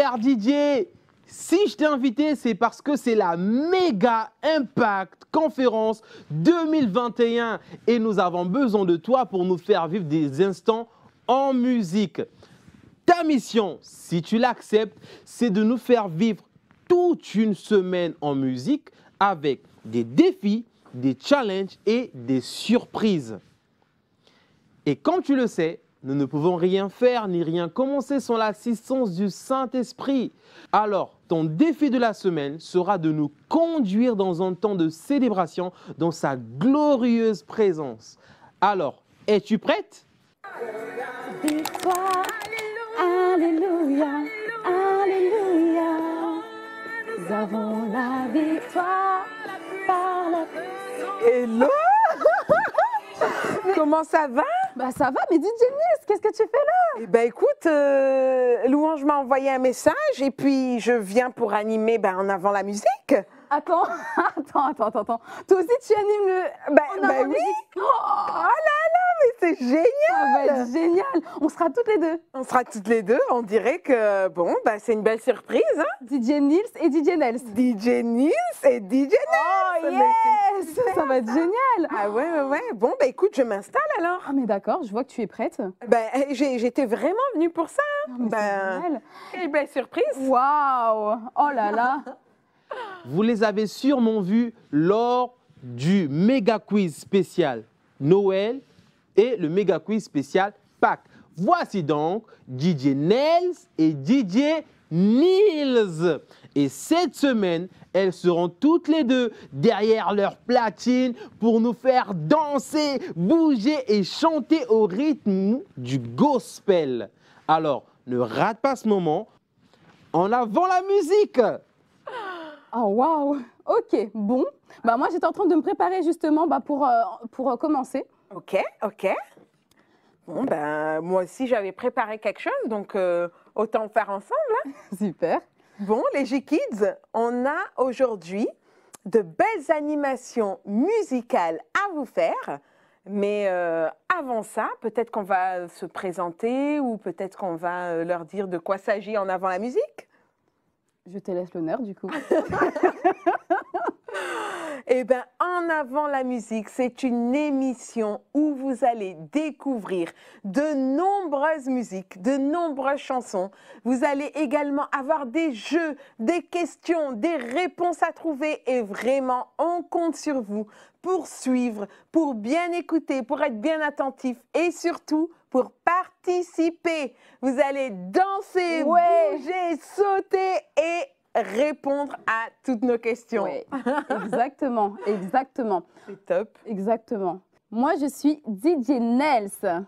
cher DJ, si je t'ai invité, c'est parce que c'est la Méga Impact Conférence 2021 et nous avons besoin de toi pour nous faire vivre des instants en musique. Ta mission, si tu l'acceptes, c'est de nous faire vivre toute une semaine en musique avec des défis, des challenges et des surprises. Et comme tu le sais, nous ne pouvons rien faire ni rien commencer sans l'assistance du Saint-Esprit. Alors, ton défi de la semaine sera de nous conduire dans un temps de célébration dans sa glorieuse présence. Alors, es-tu prête? Victoire, alléluia, alléluia. Nous avons la victoire par la... Hello. Comment ça va? Bah ça va, mais dis Janice, qu'est-ce que tu fais là? Eh ben écoute, Louange m'a envoyé un message et puis je viens pour animer en avant la musique. Attends. Toi aussi tu animes le... Ben oui. Oh, Oh là là, mais c'est génial. ça va être génial. On sera toutes les deux. On sera toutes les deux, on dirait que c'est une belle surprise. Hein? DJ Nils et DJ Nels. DJ Nils et DJ Nels. Oh Mais yes, c'est super. ça va être génial. Ah ouais. Bon, écoute, je m'installe alors. Ah mais d'accord, je vois que tu es prête. J'étais vraiment venue pour ça. Ah, mais c'est génial. Quelle belle surprise. Waouh. Oh là là. Vous les avez sûrement vus lors du méga quiz spécial Noël et le méga quiz spécial Pâques. Voici donc DJ Nels et DJ Nils. Et cette semaine, elles seront toutes les deux derrière leur platine pour nous faire danser, bouger et chanter au rythme du gospel. Alors, ne rate pas ce moment. En avant la musique! Oh waouh. Ok, bon. Bah moi j'étais en train de me préparer justement pour commencer. Ok. Bon, moi aussi, j'avais préparé quelque chose, donc autant faire ensemble. Hein. Super. Bon, les J-Kids, on a aujourd'hui de belles animations musicales à vous faire. Mais avant ça, peut-être qu'on va se présenter ou peut-être qu'on va leur dire de quoi s'agit en avant la musique. Je te laisse l'honneur du coup. Eh bien, En avant la musique, c'est une émission où vous allez découvrir de nombreuses musiques, de nombreuses chansons. Vous allez également avoir des jeux, des questions, des réponses à trouver et vraiment, on compte sur vous pour suivre, pour bien écouter, pour être bien attentif et surtout pour participer. Vous allez danser, bouger, sauter et répondre à toutes nos questions. Oui, exactement. C'est top. Exactement. Moi, je suis DJ Nels.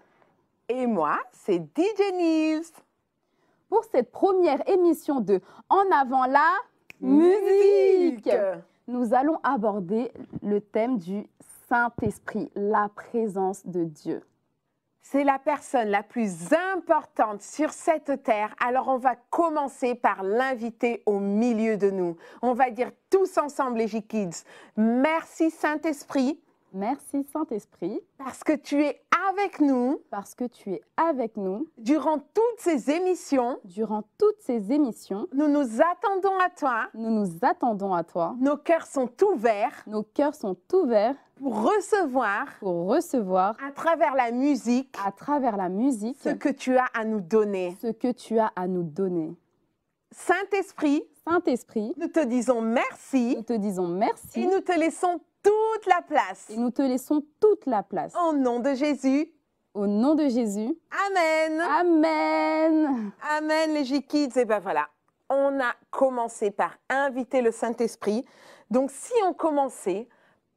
Et moi, c'est DJ Nils. Pour cette première émission de En avant la musique, nous allons aborder le thème du Saint-Esprit, la présence de Dieu. C'est la personne la plus importante sur cette terre. Alors, on va commencer par l'inviter au milieu de nous. On va dire tous ensemble, les J-Kids, merci Saint-Esprit. Merci Saint-Esprit. Parce que tu es avec nous. Parce que tu es avec nous. Durant toutes ces émissions. Durant toutes ces émissions. Nous nous attendons à toi. Nous nous attendons à toi. Nos cœurs sont ouverts. Nos cœurs sont ouverts. Pour recevoir. Pour recevoir. À travers la musique. À travers la musique. Ce que tu as à nous donner. Ce que tu as à nous donner. Saint-Esprit. Saint-Esprit. Nous te disons merci. Nous te disons merci. Et nous te laissons toute la place. Et nous te laissons toute la place. Au nom de Jésus. Au nom de Jésus. Amen. Amen. Amen, les J-Kids. Et ben voilà, on a commencé par inviter le Saint-Esprit. Donc, si on commençait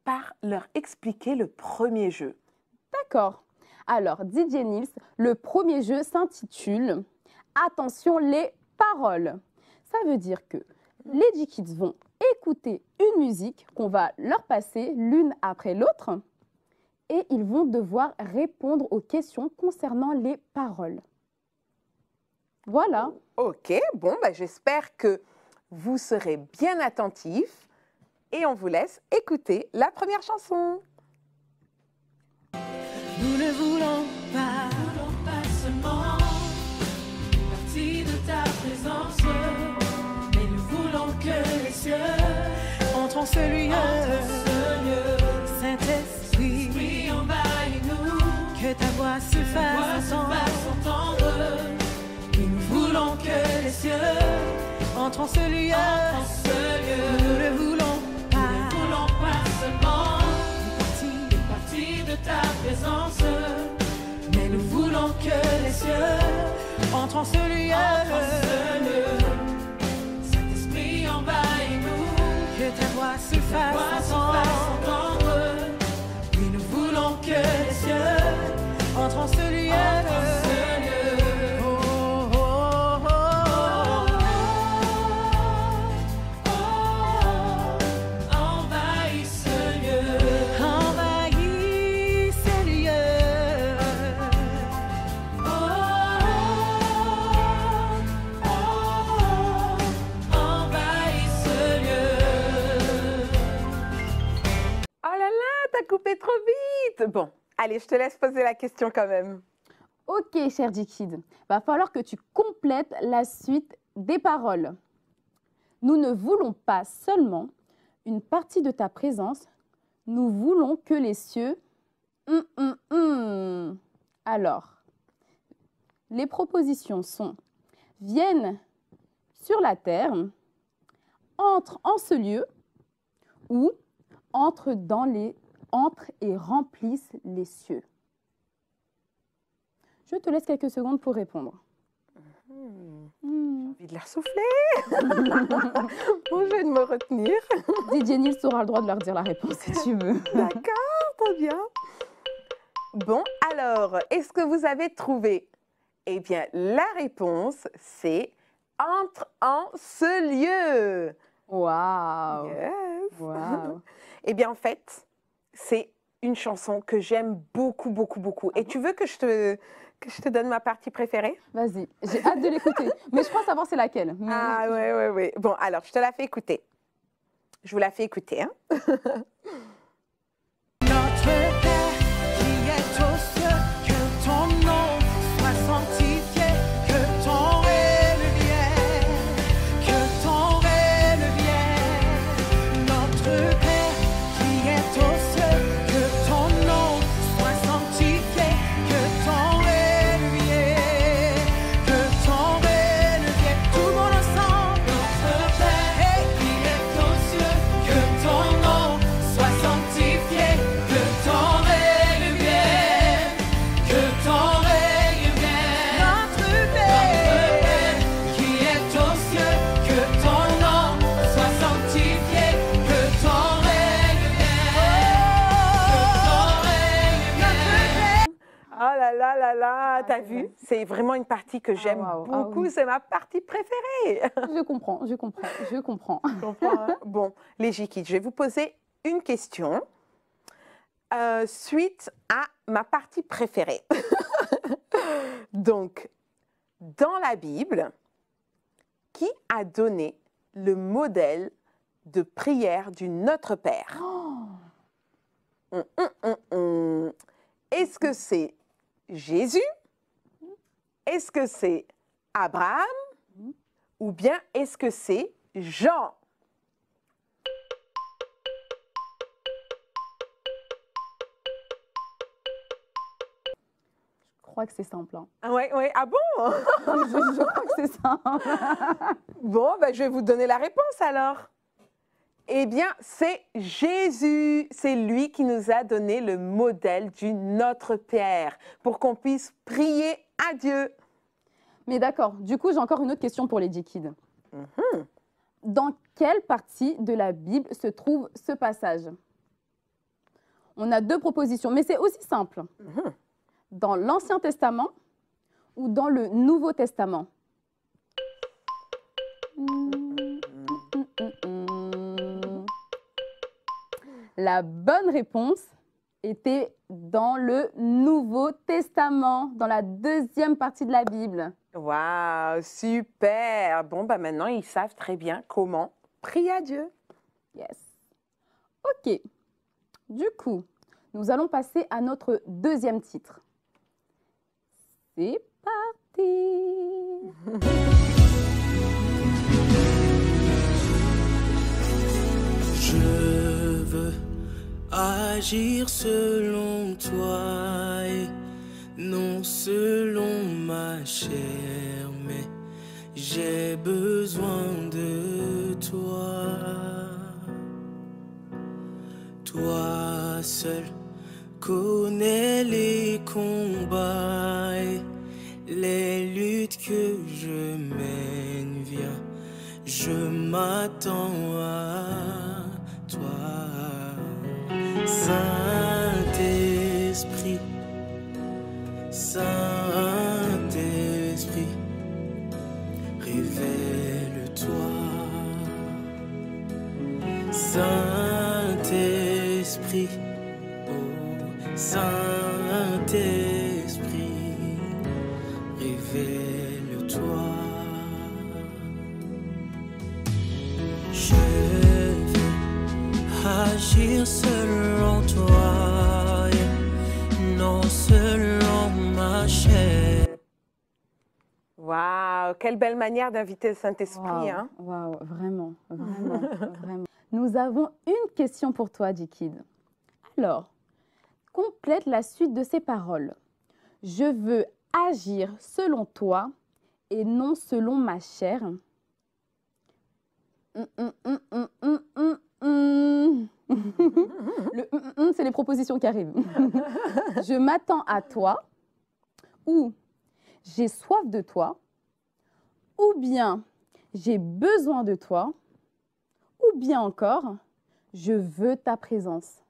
par leur expliquer le premier jeu. D'accord. Alors, DJ Nils, le premier jeu s'intitule « Attention les paroles ». Ça veut dire que les J-Kids vont écouter une musique qu'on va leur passer l'une après l'autre et ils vont devoir répondre aux questions concernant les paroles. Voilà. Ok, bon, j'espère que vous serez bien attentifs et on vous laisse écouter la première chanson. Nous ne voulons pas seulement une partie de ta présence. Entrons ce lieu, Saint-Esprit, envahis-nous, que ta voix se fasse entendre. Et nous voulons que les cieux Entrons ce lieu, nous ne voulons pas seulement des parties de ta présence, mais nous voulons que les cieux entrent en ce lieu. Saint-Esprit, envahis-nous, Que ta voix se fasse entendre. et nous voulons que les cieux Entrent en ce lieu. Oh, oh, oh, envahis ce lieu. Envahis ce lieu. Envahis ce lieu. Oh là là, t'as coupé trop vite. Bon, allez, je te laisse poser la question quand même. Ok, cher J-Kid, va falloir que tu complètes la suite des paroles. Nous ne voulons pas seulement une partie de ta présence, nous voulons que les cieux... Alors, les propositions sont viennent sur la terre, entre en ce lieu ou entre et remplissent les cieux. Je te laisse quelques secondes pour répondre. J'ai envie de leur souffler. Bon, je vais me retenir. DJ Nils aura le droit de leur dire la réponse si tu veux. D'accord, très bien. Bon, alors, est-ce que vous avez trouvé? Eh bien, la réponse, c'est entre en ce lieu. Waouh! Yes. Waouh! Eh bien, en fait, c'est une chanson que j'aime beaucoup, beaucoup, beaucoup. Et tu veux que je te donne ma partie préférée? Vas-y, j'ai hâte de l'écouter. Mais je pense savoir c'est laquelle. Mais... Ah, ouais. Bon, alors, je te la fais écouter. Je vous la fais écouter, hein. Notre Père qui est aux cieux, que ton nom soit sanctifié, que ton règne vienne, que ton règne vienne. Notre Père qui est aux cieux, que ton nom soit sanctifié, que ton règne vienne, que ton règne vienne. Tout le monde ensemble. Notre Père qui est aux cieux, que ton nom soit sanctifié, que ton règne vienne, que ton règne vienne. Notre Père qui est aux cieux, que ton nom soit sanctifié, que ton règne vienne, que ton règne vienne. Oh là, t'as vu? C'est vraiment une partie que j'aime waouh, ah beaucoup. oui. C'est ma partie préférée. Je comprends. Tu comprends, hein? Bon, les J-Kids, je vais vous poser une question suite à ma partie préférée. Donc, dans la Bible, qui a donné le modèle de prière du Notre Père? Est-ce que c'est Jésus? Est-ce que c'est Abraham? Ou bien est-ce que c'est Jean? Je crois que c'est simple. Hein. Ouais. Ah bon? Je crois que c'est simple. Bon, ben, je vais vous donner la réponse alors. Eh bien, c'est Jésus. C'est lui qui nous a donné le modèle du Notre Père pour qu'on puisse prier à Dieu. Mais d'accord, du coup, j'ai encore une autre question pour les J-Kids. Dans quelle partie de la Bible se trouve ce passage? On a deux propositions, mais c'est aussi simple. Dans l'Ancien Testament ou dans le Nouveau Testament? La bonne réponse était dans le Nouveau Testament, dans la deuxième partie de la Bible. Waouh, super. Bon, bah maintenant, ils savent très bien comment prier à Dieu. Yes. Ok. Du coup, nous allons passer à notre deuxième titre. C'est parti. Je agir selon toi et non selon ma chair, mais j'ai besoin de toi. Toi seul connais les combats et les luttes que je mène. Viens, je m'attends à toi. Saint-Esprit, Saint-Esprit, révèle-toi. Saint-Esprit, oh Saint-Esprit, révèle-toi. Je veux agir selon toi et non selon ma chair. Waouh, quelle belle manière d'inviter le Saint-Esprit. Waouh, Hein? waouh, vraiment, vraiment, vraiment. Nous avons une question pour toi, J-Kid. Alors, complète la suite de ces paroles. Je veux agir selon toi et non selon ma chair. Le c'est les propositions qui arrivent. Je m'attends à toi, ou j'ai soif de toi, ou bien j'ai besoin de toi, ou bien encore je veux ta présence.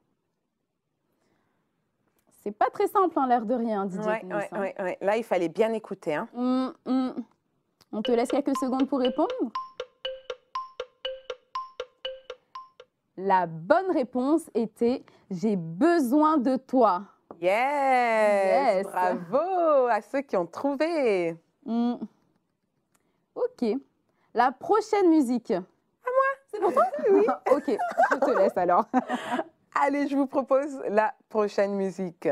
C'est pas très simple, hein, l'air de rien, DJ Ouais, Nice, hein. ouais. Là, il fallait bien écouter. Hein? On te laisse quelques secondes pour répondre. La bonne réponse était « J'ai besoin de toi ». Yes, Yes. Bravo à ceux qui ont trouvé. Ok. La prochaine musique. À moi. C'est pour toi? Oui. Ok, je te laisse alors. Allez, je vous propose la prochaine musique.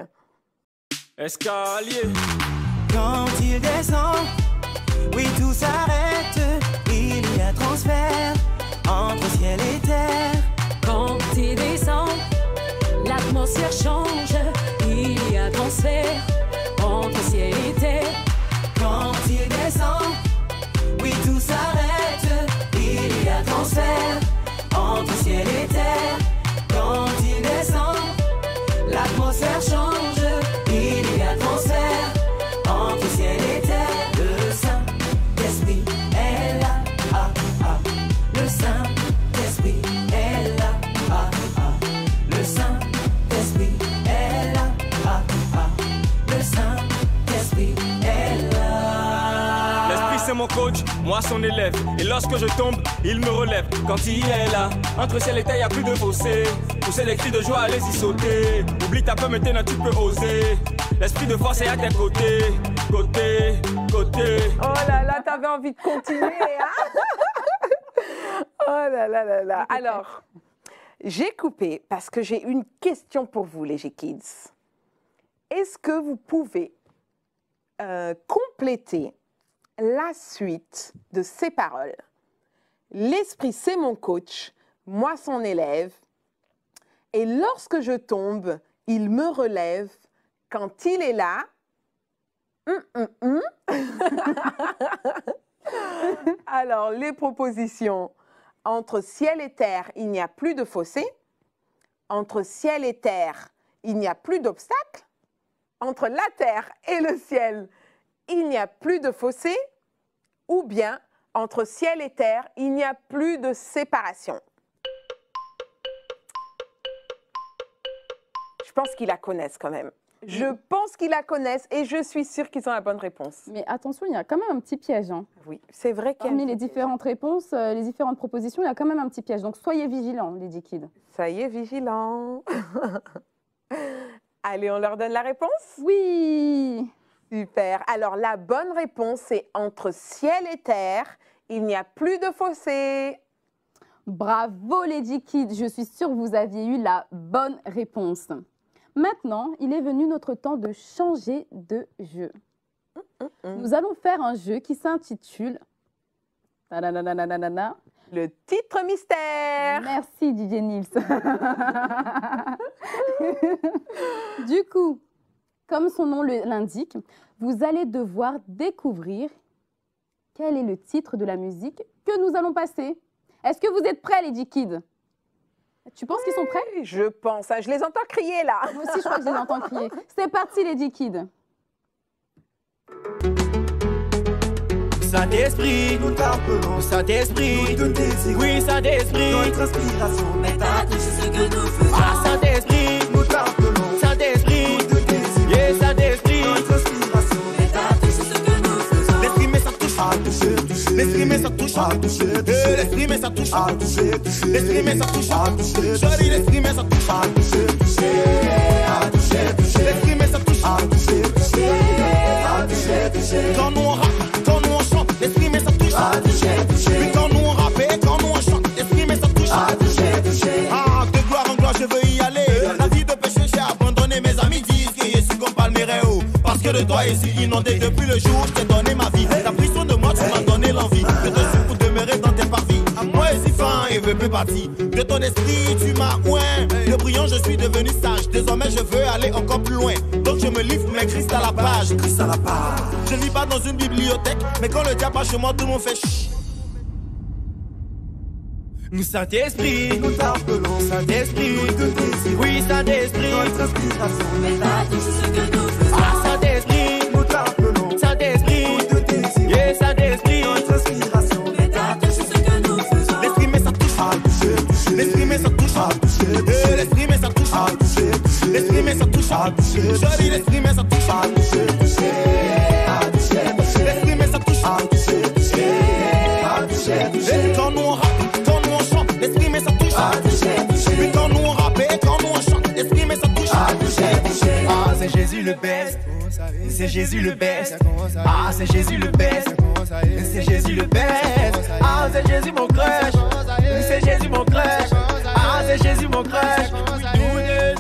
Escalier. Quand il descend, oui tout s'arrête. Il y a transfert entre ciel et terre. Quand il descend, l'atmosphère change. Il y a transfert entre ciel et terre. Quand il descend, oui tout s'arrête. Il y a transfert entre ciel et terre. Quand il descend, l'atmosphère change. Il y a transfert entre ciel et terre. Le Saint-Esprit est là, ah, ah. Le Saint-Esprit est là, ah, ah. Le Saint-Esprit est là, ah, ah. Le Saint-Esprit est là. L'esprit c'est mon coach, moi son élève. Et lorsque je tombe, il me relève. Quand il est là, entre ciel et terre, y a plus de fossé. Pousser les cris de joie, allez-y sauter. Oublie ta peur, maintenant tu peux oser. L'esprit de force est à tes côtés. Côté, côté. Oh là là, t'avais envie de continuer. Hein? Oh là là là là. Alors, j'ai coupé parce que j'ai une question pour vous, les G-Kids. Est-ce que vous pouvez compléter la suite de ces paroles? L'esprit, c'est mon coach, moi son élève. Et lorsque je tombe, il me relève. Quand il est là, Alors, les propositions. Entre ciel et terre, il n'y a plus de fossé. Entre ciel et terre, il n'y a plus d'obstacle. Entre la terre et le ciel, il n'y a plus de fossé. Ou bien, entre ciel et terre, il n'y a plus de séparation. Je pense qu'ils la connaissent quand même. Je pense qu'ils la connaissent et je suis sûre qu'ils ont la bonne réponse. Mais attention, il y a quand même un petit piège, hein. Oui, c'est vrai qu'il y a Parmi un les petit différentes réponses, les différentes propositions, il y a quand même un petit piège. Donc soyez vigilants, les J-Kids. Ça y est, vigilant. Allez, on leur donne la réponse? Oui. Super. Alors, la bonne réponse, c'est entre ciel et terre, il n'y a plus de fossé. Bravo les J-Kids, je suis sûre que vous aviez eu la bonne réponse. Maintenant, il est venu notre temps de changer de jeu. Nous allons faire un jeu qui s'intitule Le titre mystère. Merci DJ Nils. Du coup, comme son nom l'indique, vous allez devoir découvrir quel est le titre de la musique que nous allons passer. Est-ce que vous êtes prêts, les G-Kids? Tu penses qu'ils sont prêts? Je pense, hein, je les entends crier là. Moi aussi, je crois que je les entends crier. C'est parti, les G-Kids. Saint-Esprit, nous t'appelons Saint-Esprit, nous te désirons. Oui, Saint-Esprit, notre inspiration est à tout ce que nous faisons. Ah, Saint-Esprit, nous t'appelons Saint-Esprit, nous te désirons. Yeah, Saint-Esprit, notre inspiration est à tout ce que nous faisons. L'esprit, mais ça touche à toucher, toucher. L'esprit, mais ça touche à toucher, toucher. L'esprit, mais ça touche à toucher, toucher. L'esprit, mais ça touche à toucher. Joli, l'esprit, mais ça touche à toucher, toucher. À toucher, toucher. L'esprit, mais ça touche à toucher, toucher. À toucher, toucher. Quand nous on rappe, quand nous on chante, l'esprit mais ça touche à toucher, toucher. Puis quand nous on rappe, quand nous on chante, l'esprit mais ça touche à toucher, toucher. Ah, de gloire en gloire je veux y aller. La vie de péché j'ai abandonné, mes amis disent que je suis comme Palméréo. Parce que de toi je suis inondé depuis le jour où je t'ai donné ma vie. T'as pris soin de moi, tu m'as donné l'envie de te suivre pour demeurer dans tes parvis. Moi je suis fin et veux plus partir de ton esprit, tu m'as oint. Le brillant je suis devenu sage, désormais je veux aller encore plus loin. Donc je me livre mes Christ à la page, Christ à la page. Je lis pas dans une bibliothèque, mais quand le diable passe chez moi, tout le monde fait chut. Nous Saint-Esprit, nous t'appelons Saint-Esprit, nous te désirons. Oui, Saint-Esprit, notre inspiration est à tout ce que nous faisons. Ah, Saint-Esprit, nous t'appelons Saint-Esprit, nous te désirons. Yeah, Saint-Esprit, notre inspiration est à tout ce que nous faisons. L'esprit, mais ça touche à toucher, toucher. L'esprit, mais ça touche à toucher, toucher. L'esprit, mais ça touche à toucher, toucher. L'esprit, mais ça touche à toucher. Joli, l'esprit, mais ça touche à toucher, toucher. À toucher, toucher. L'esprit, mais ça touche à toucher, toucher. À toucher, toucher. Quand nous on rappe, quand nous on chante, l'esprit, mais ça touche à toucher, toucher. Puis quand nous on rappe, quand nous on chante, l'esprit, mais ça touche à toucher, toucher. Ah, c'est Jésus le best. C'est Jésus le best. Ah, c'est Jésus le best. C'est Jésus le best. Ah, c'est Jésus mon crush. C'est Jésus mon crush. Ah, c'est Jésus mon crush. Nous deux,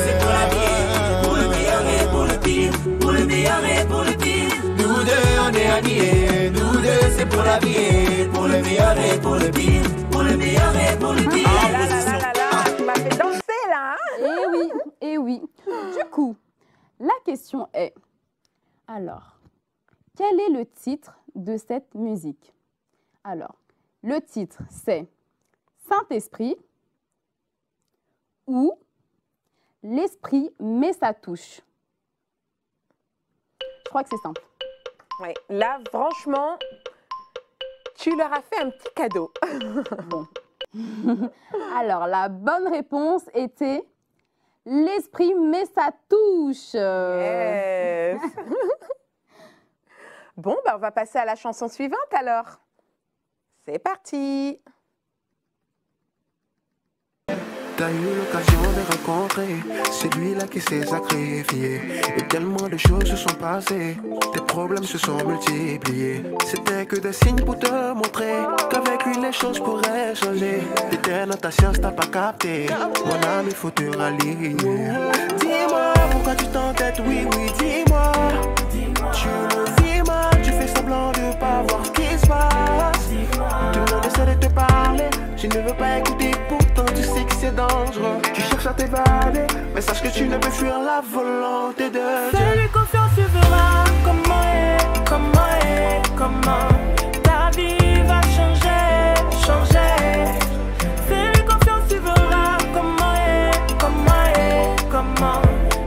c'est pour la vie. Pour le meilleur et pour le pire. Pour le meilleur et pour le pire. Nous deux, on est alliés. Nous deux, c'est pour la vie. Pour le meilleur et pour le pire. Pour le meilleur et pour le pire. Ah là là là là là, tu m'as fait danser là, hein? Eh oui, eh oui. Du coup, la question est, alors, quel est le titre de cette musique? Alors, le titre, c'est Saint-Esprit ou L'Esprit met sa touche. Je crois que c'est simple. Ouais, là, franchement, tu leur as fait un petit cadeau. Bon. Alors, la bonne réponse était L'Esprit met sa touche. Yes. Bon, ben, on va passer à la chanson suivante alors. C'est parti. T'as eu l'occasion de rencontrer celui-là qui s'est sacrifié. Et tellement de choses se sont passées, tes problèmes se sont multipliés. C'était que des signes pour te montrer qu'avec lui les choses pourraient changer. T'étais dans ta science, t'as pas capté. Mon âme, il faut te rallier. Dis-moi pourquoi tu t'entêtes, oui, oui, dis-moi. Tu le vis mal, tu fais semblant de pas voir ce qui se passe. Tout le monde essaie de te parler, je ne veux pas écouter, pourtant tu sais que c'est dangereux. Tu cherches à t'évader, mais sache que tu ne peux fuir la volonté de Dieu. Fais-lui confiance, tu verras comment ta vie va changer, changer. Fais-lui confiance, tu verras comment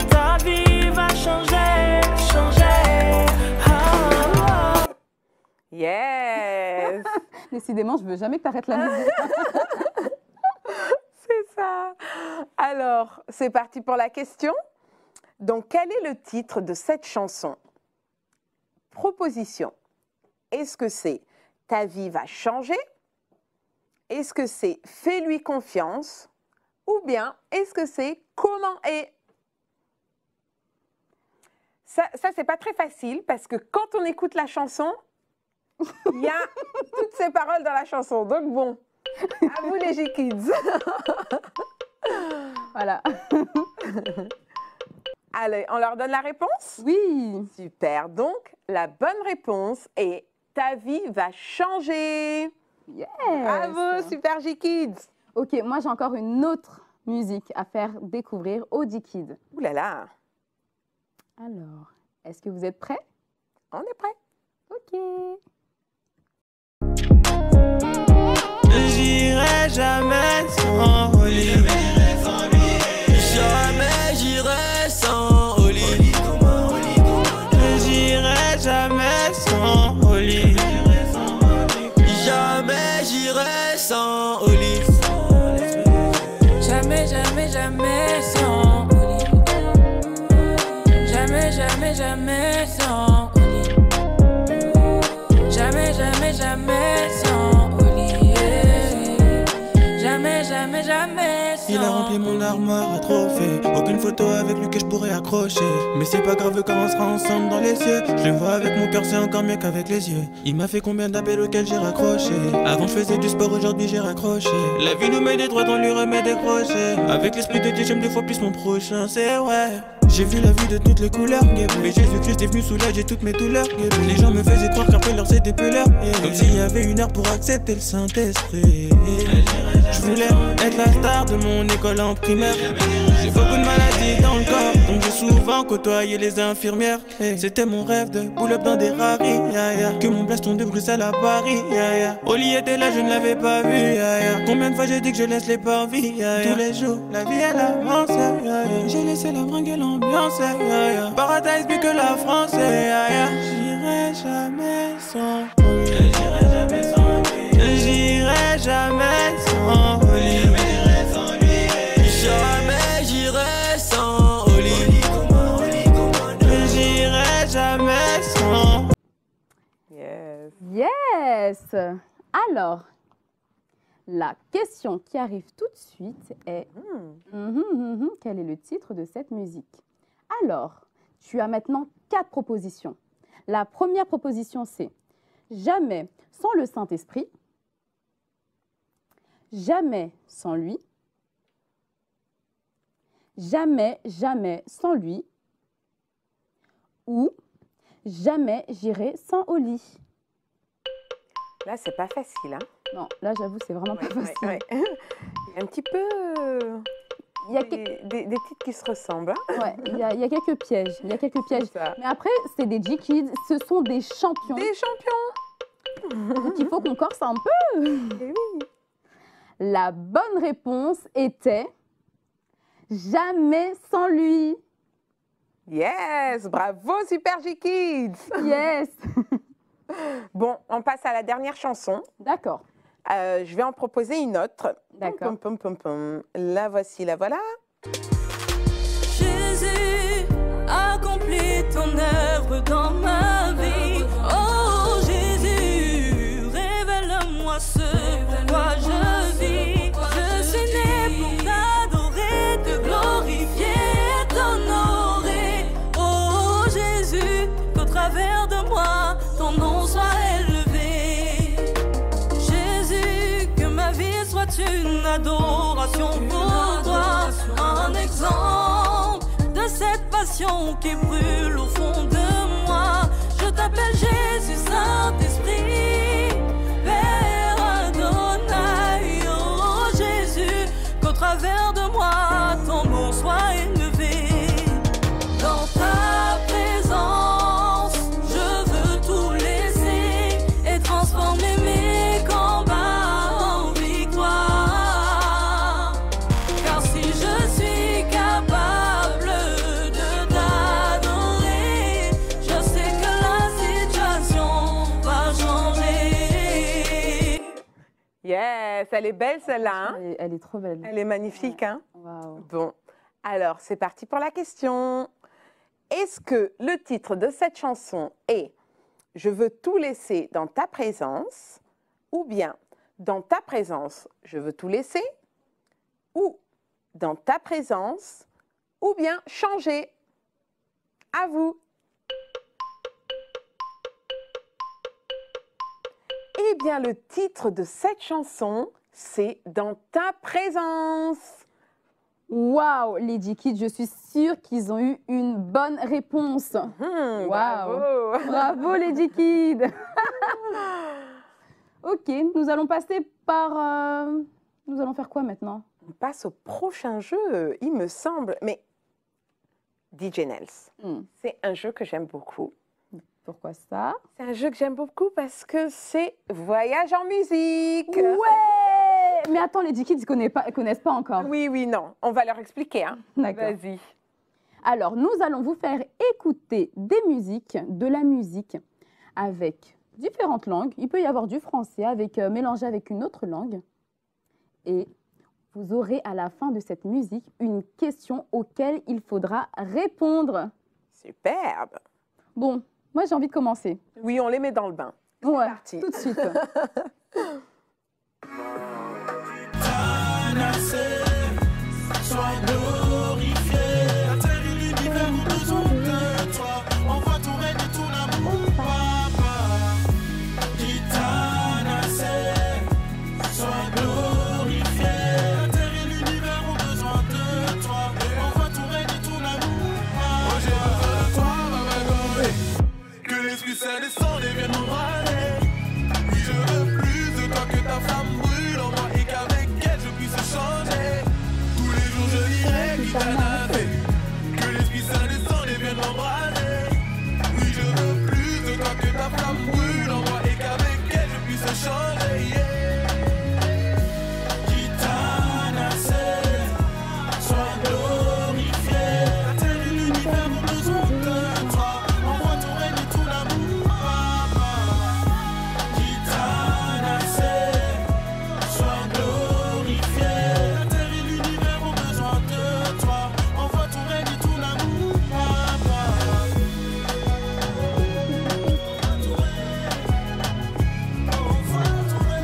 ta vie va changer, changer. Ah. Yes. Décidément, je veux jamais que tu arrêtes la musique. C'est ça. Alors, c'est parti pour la question. Donc, quel est le titre de cette chanson? Proposition. Est-ce que c'est Ta vie va changer? Est-ce que c'est Fais-lui confiance? Ou bien, est-ce que c'est Comment est? Ça c'est pas très facile parce que quand on écoute la chanson, il y a toutes ces paroles dans la chanson. Donc bon, à vous les G-Kids. Voilà. Allez, on leur donne la réponse? Oui. Super. Donc, la bonne réponse est ta vie va changer. Yes. Bravo, Super J-Kids. Ok, moi j'ai encore une autre musique à faire découvrir aux J-Kids. Ouh là là, Alors, est-ce que vous êtes prêts? on est prêt. Ok. J'irai jamais sans Oli. Jamais j'irai sans Oli. J'irai jamais sans Oli. Jamais j'irai sans Oli. Jamais, jamais, jamais sans Oli. Jamais, jamais, jamais sans Oli. Jamais, jamais, jamais sans Oli. Yeah. Jamais, jamais, jamais sans. Il a rempli mon armoire à trophées. Aucune photo avec lui que je pourrais accrocher. Mais c'est pas grave quand on sera ensemble dans les cieux. Je le vois avec mon cœur, c'est encore mieux qu'avec les yeux. Il m'a fait combien d'appels auxquels j'ai raccroché. Avant je faisais du sport, aujourd'hui j'ai raccroché. La vie nous met des droits, on lui remet des crochets. Avec l'esprit de Dieu, j'aime deux fois plus mon prochain, c'est vrai. J'ai vu la vie de toutes les couleurs, mais Jésus-Christ est venu soulager toutes mes douleurs. Les gens me faisaient croire qu'après leur c'était plus l'heure. Comme s'il y avait une heure pour accepter le Saint-Esprit. Je voulais être la star de mon école en primaire. J'ai beaucoup de maladies dans le corps, donc j'ai souvent côtoyé les infirmières. C'était mon rêve de pull-up dans des raris. Que mon blast tombe de Bruxelles à Paris. Oli était là, je ne l'avais pas vu. Combien de fois j'ai dit que je laisse les parvis. Tous les jours, la vie elle avance. J'ai laissé la bringue et l'ambiance. Paradise plus que la France. J'irai jamais sans Oli. J'irai jamais sans Oli. Jamais j'irai sans Oli. J'irai jamais sans. Yes. Yes. Alors, la question qui arrive tout de suite est quel est le titre de cette musique? Alors, tu as maintenant 4 propositions. La première proposition, c'est jamais sans le Saint-Esprit, jamais sans lui, jamais, jamais sans lui, ou jamais j'irai sans Oli. Là, c'est pas facile, hein? Non, là, j'avoue, c'est vraiment pas facile. ouais. Il y a un petit peu Il y a des titres qui se ressemblent. Hein? Ouais, il y a quelques pièges. Il y a quelques pièges. C'est ça. Mais après, c'est des J-Kids, ce sont des champions. Des champions. Donc il faut qu'on corse un peu. Eh oui. La bonne réponse était jamais sans lui. Yes, bravo Super J-Kids. Yes. Bon, on passe à la dernière chanson. D'accord. Je vais en proposer une autre. D'accord. Pom, pom, pom, pom. La voici, la voilà. Jésus, accomplis ton œuvre dans ma vie. Oh Jésus, révèle-moi ce pourquoi je vis. Je suis né pour t'adorer, te glorifier, t'honorer. Oh Jésus, qu'au travers de moi, ton nom soit élevé. Jésus, que ma vie soit une adoration pour toi, un exemple de cette passion qui brûle au fond de moi. Je t'appelle Jésus, Saint-Esprit, Père Adonai. Oh Jésus, qu'au travers de moi, ton nom soit élevé. Dans ta présence, je veux tout laisser et transformer mes combats en victoire. Car si je suis capable de t'adorer, je sais que la situation va changer. Yes, elle est belle celle-là. Hein? Elle est trop belle. Elle est magnifique. Hein? Waouh. Bon, alors c'est parti pour la question. Est-ce que le titre de cette chanson est « Je veux tout laisser dans ta présence » ou bien « Dans ta présence, je veux tout laisser » ou « Dans ta présence » ou bien « Changer ». À vous. Eh bien, le titre de cette chanson, c'est « Dans ta présence ». Waouh, les J-Kids, je suis sûre qu'ils ont eu une bonne réponse. Waouh. Bravo. Bravo les J-Kids. Ok, nous allons passer par... Nous allons faire quoi maintenant? On passe au prochain jeu, il me semble. Mais DJ Nels, c'est un jeu que j'aime beaucoup. Pourquoi ça? C'est un jeu que j'aime beaucoup parce que c'est voyage en musique. Ouais! Mais attends, les G-Kids ne connaissent pas encore. Oui, non. On va leur expliquer. Hein. D'accord. Vas-y. Alors, nous allons vous faire écouter des musiques, de la musique, avec différentes langues. Il peut y avoir du français mélangé avec une autre langue. Et vous aurez à la fin de cette musique une question auquel il faudra répondre. Superbe. Bon, moi j'ai envie de commencer. Oui, on les met dans le bain. Ouais, parti. tout de suite. Sois glorifié, la terre et l'univers ont besoin de toi. Envoie ton règne et ton amour, papa. Gitanase, sois glorifié, la terre et l'univers ont besoin de toi. Envoie ton règne et ton amour, papa. Oh, j'ai besoin de toi, Baba. Que l'Esprit Saint descende et vienne m'embraser. Oui, je veux plus de toi que ta flamme brûle en moi et qu'avec elle je puisse changer. Je dirais qui t'en a fait. Que l'Esprit Saint descende et vienne m'embraser. Oui, je veux plus de toi que ta flamme brûle en moi et qu'avec elle je puisse changer. Gitanase, sois glorifié. La terre et l'univers ont besoin de toi. Envoie ton règne et ton amour, papa. Gitanase, sois glorifié. La terre et l'univers ont besoin de toi. Envoie ton règne et ton amour, papa. Envoie ton règne.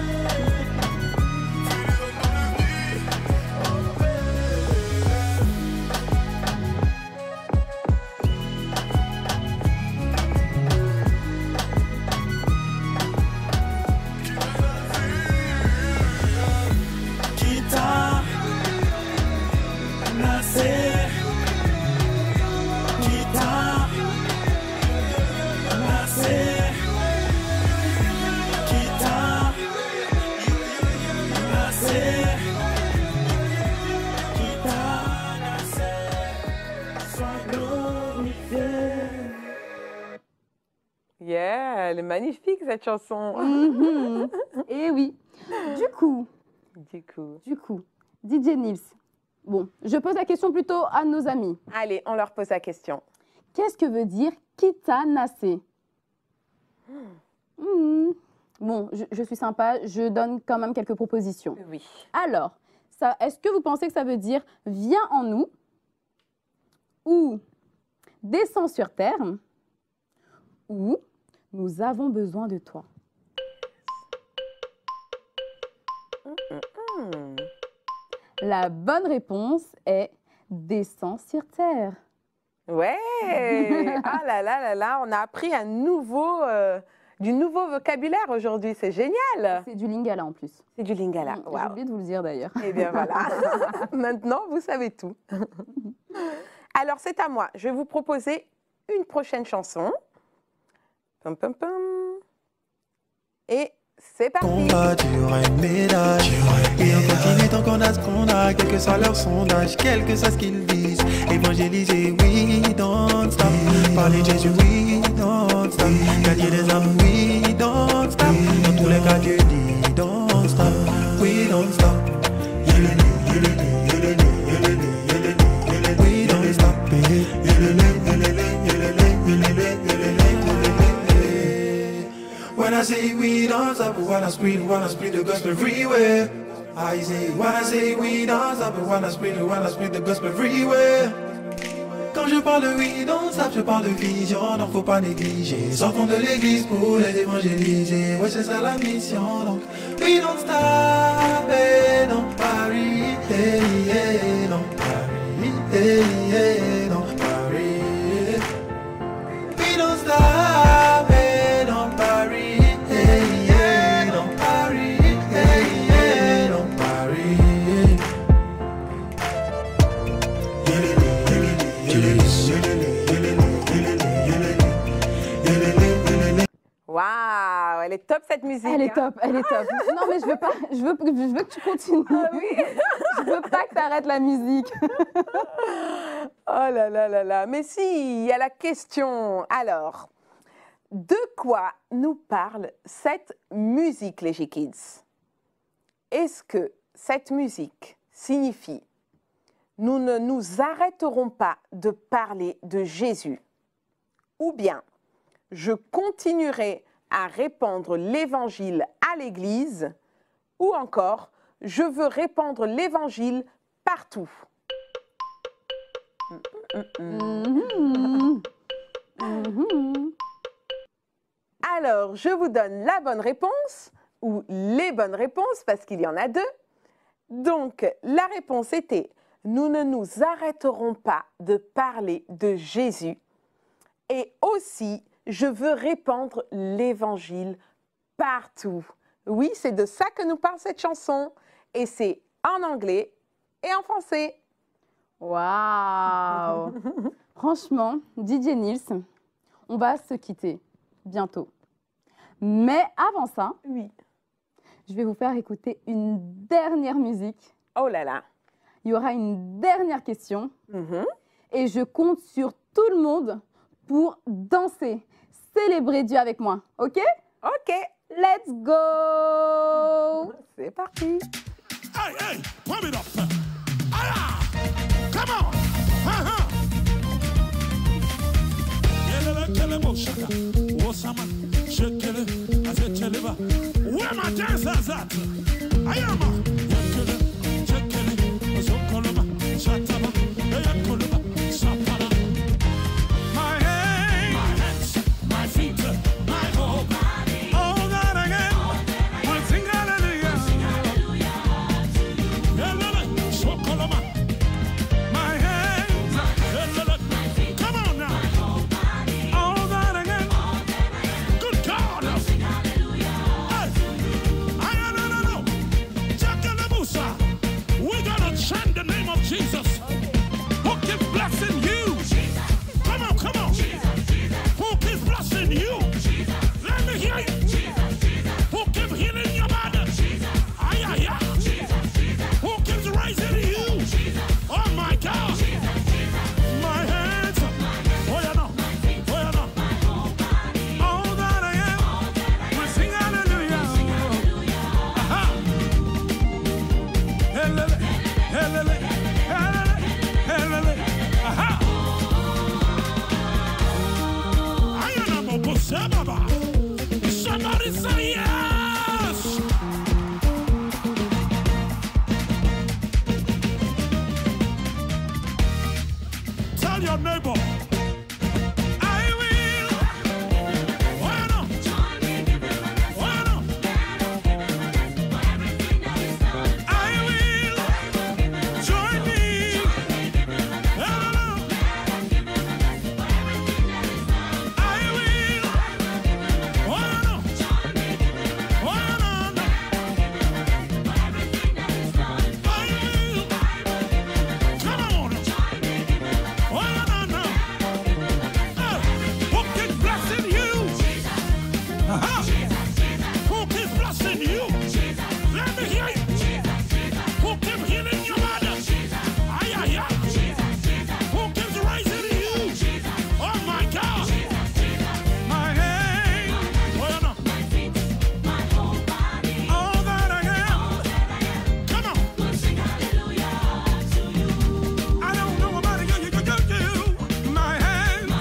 Fais les hommes dans le bruit. Kita nacer, kita nacer, kita nacer, kita nacer, sois glorifié. Yeah, elle est magnifique cette chanson. Et oui. Du coup, DJ Nils, bon, je pose la question plutôt à nos amis. Allez, on leur pose la question. Qu'est-ce que veut dire Gitanase? Bon, je suis sympa, je donne quand même quelques propositions. Oui. Alors, est-ce que vous pensez que ça veut dire viens en nous ou descends sur terre ou nous avons besoin de toi? La bonne réponse est descends sur terre. Ouais. Ah là là là là, on a appris du nouveau vocabulaire aujourd'hui, c'est génial. C'est du lingala en plus. C'est du lingala. J'ai Waouh. oublié de vous le dire d'ailleurs. Eh bien voilà, maintenant vous savez tout. Alors c'est à moi, je vais vous proposer une prochaine chanson. Pum, pum, pum. Et c'est parti. Combat, tu auras une médaille. Et on continue tant qu'on a ce qu'on a, quel que soit leur sondage, quel que soit ce qu'ils disent. Évangéliser, oui, don't stop. Parler de Jésus, oui, don't stop. Gagner des âmes, oui, don't stop. Dans tous les cas, Dieu dit, don't stop. We don't stop. We don't stop. When I say we don't stop, wanna spread the gospel everywhere. I say, when I say we don't stop, wanna spread the gospel everywhere. Quand je parle de we don't stop, je parle de vision, donc faut pas négliger. Sortons de l'église pour les évangéliser, ouais c'est ça la mission, donc we don't stop, et non Paris, non Paris, non Paris. We don't stop, et non Paris. Waouh, elle est top cette musique. Elle est hein. top, elle est top. Non, mais je veux pas, je veux que tu continues. Ah oui. Je veux pas que tu arrêtes la musique. Oh là là là là. Mais si, il y a la question. Alors, de quoi nous parle cette musique, les G-Kids? Est-ce que cette musique signifie nous ne nous arrêterons pas de parler de Jésus, ou bien je continuerai à répandre l'évangile à l'Église, ou encore je veux répandre l'évangile partout? Mhm. Mhm. Alors, je vous donne la bonne réponse, ou les bonnes réponses, parce qu'il y en a deux. Donc, la réponse était « Nous ne nous arrêterons pas de parler de Jésus. » Et aussi, je veux répandre l'évangile partout. Oui, c'est de ça que nous parle cette chanson. Et c'est en anglais et en français. Waouh. Franchement, DJ Nils, on va se quitter bientôt. Mais avant ça, Oui. je vais vous faire écouter une dernière musique. Oh là là. Il y aura une dernière question. Mhm. Et je compte sur tout le monde pour danser, célébrer Dieu avec moi. OK? OK. Let's go! C'est parti. Hey, hey, pump it up. Ah, come on. Where my dancers at? I am. My hands, my feet, my whole body. All that I am, I sing hallelujah. My hands, come on now. All that I am, good God. Hey, we're gonna chant the name of Jesus. Who keeps blessing you? Come on, come on. Who keeps blessing you? Let me hear you. Who keeps healing your body? Ay, ay, ay. Who keeps raising you? Oh my God. My hands. Oh yeah, no. Oh yeah, no. All that I am, we sing hallelujah. Aha. Helele, helele, helele, helele. Aha. I am a Baba. Somebody say yes. Tell your neighbor. I will. Oh, no. Oh, no. I will join me. Oh, no. I will. Oh, no. Oh, no, no. I will. Come on. Oh, no, no. Who keeps blessing you? Uh-huh. Who keeps blessing you? Let me hear you. Who keeps healing your body? Ay, ay, ay. Who keeps raising you? Oh my God. My hand. Oh, no. All that I am. Come on. I don't know about you. My hands.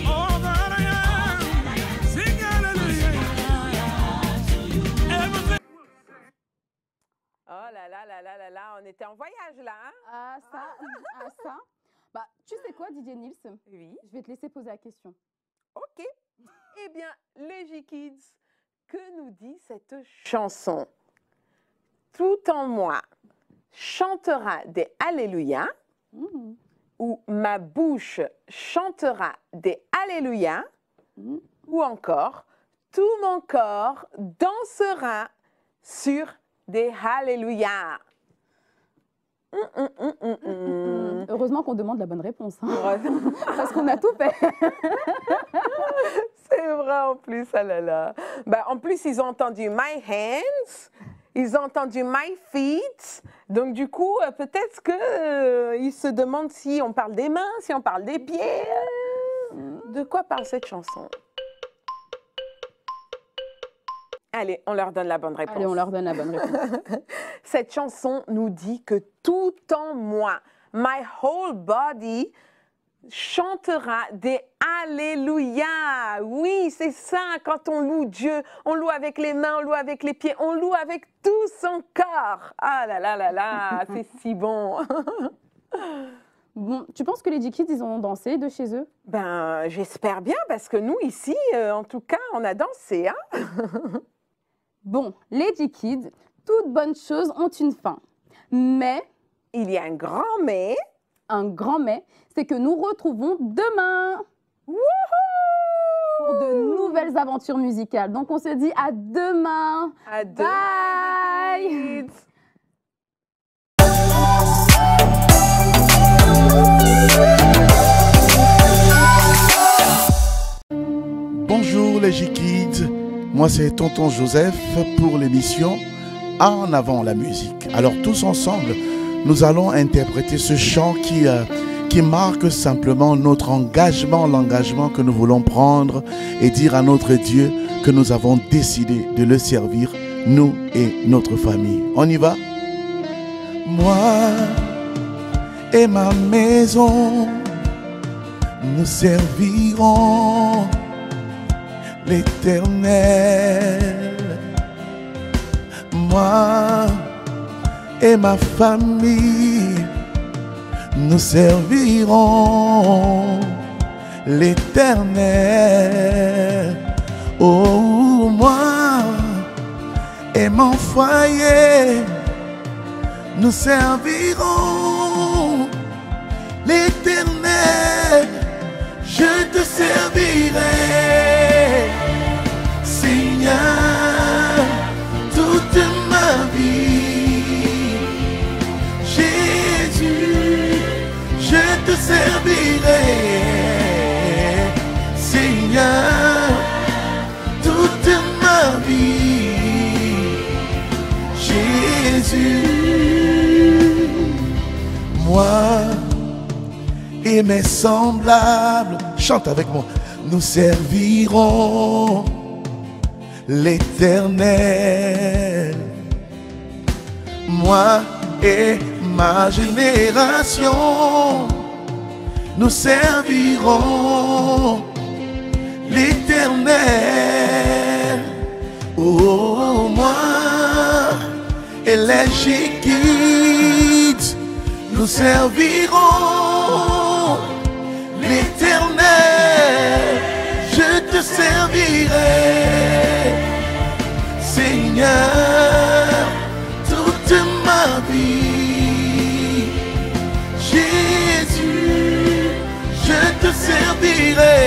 All that I am. Sing hallelujah. Everything. Oh là là là là là là. On était en voyage là, hein? Ah, ça. Bah, tu sais quoi, DJ Nils? Oui. Je vais te laisser poser la question. OK. Eh bien, les J-Kids, que nous dit cette chanson? Tout en moi chantera des Alléluia, Mhm. ou ma bouche chantera des Alléluia, Mhm. ou encore tout mon corps dansera sur des Alléluia. Heureusement qu'on demande la bonne réponse. Hein. Parce qu'on a tout fait. C'est vrai en plus, ah là là. Ben, en plus, ils ont entendu My Hands, ils ont entendu My Feet. Donc, du coup, peut-être qu'ils se demandent si on parle des mains, si on parle des pieds. De quoi parle cette chanson? Allez, on leur donne la bonne réponse. Allez, on leur donne la bonne réponse. Cette chanson nous dit que tout en moi, my whole body, chantera des Alléluia. Oui, c'est ça, quand on loue Dieu, on loue avec les mains, on loue avec les pieds, on loue avec tout son corps. Ah là là là là, c'est si bon. Bon, tu penses que les G-Kids, ils ont dansé de chez eux? Ben, j'espère bien, parce que nous, ici, en tout cas, on a dansé, hein. Bon, les G-Kids, toutes bonnes choses ont une fin. Mais, il y a un grand mais. Un grand mais, c'est que nous retrouvons demain. Wouhou! Pour de nouvelles aventures musicales. Donc, on se dit à demain. À demain. Bye! Bonjour les G-Kids, moi c'est Tonton Joseph pour l'émission En avant la musique. Alors tous ensemble, nous allons interpréter ce chant qui marque simplement notre engagement, l'engagement que nous voulons prendre et dire à notre Dieu que nous avons décidé de le servir, nous et notre famille. On y va? Moi et ma maison, nous servirons l'Éternel. Moi et ma famille, nous servirons l'Éternel. Oh, moi et mon foyer, nous servirons l'Éternel. Je te servirai, Seigneur, toute ma vie. Jésus, je te servirai, Seigneur, toute ma vie. Jésus, moi et mes semblables, chante avec moi, nous servirons l'Éternel. Moi et ma génération, nous servirons l'Éternel. Oh, moi et les G-Kids, nous servirons l'Éternel. Je te servirai, Seigneur, toute ma vie. Jésus, je te servirai,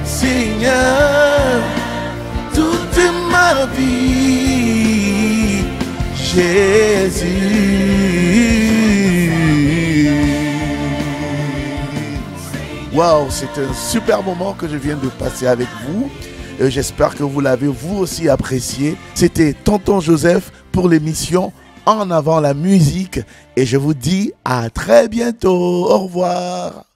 Seigneur, toute ma vie. Jésus. Waouh, c'est un super moment que je viens de passer avec vous. J'espère que vous l'avez vous aussi apprécié. C'était Tonton Joseph pour l'émission En avant la musique. Et je vous dis à très bientôt. Au revoir.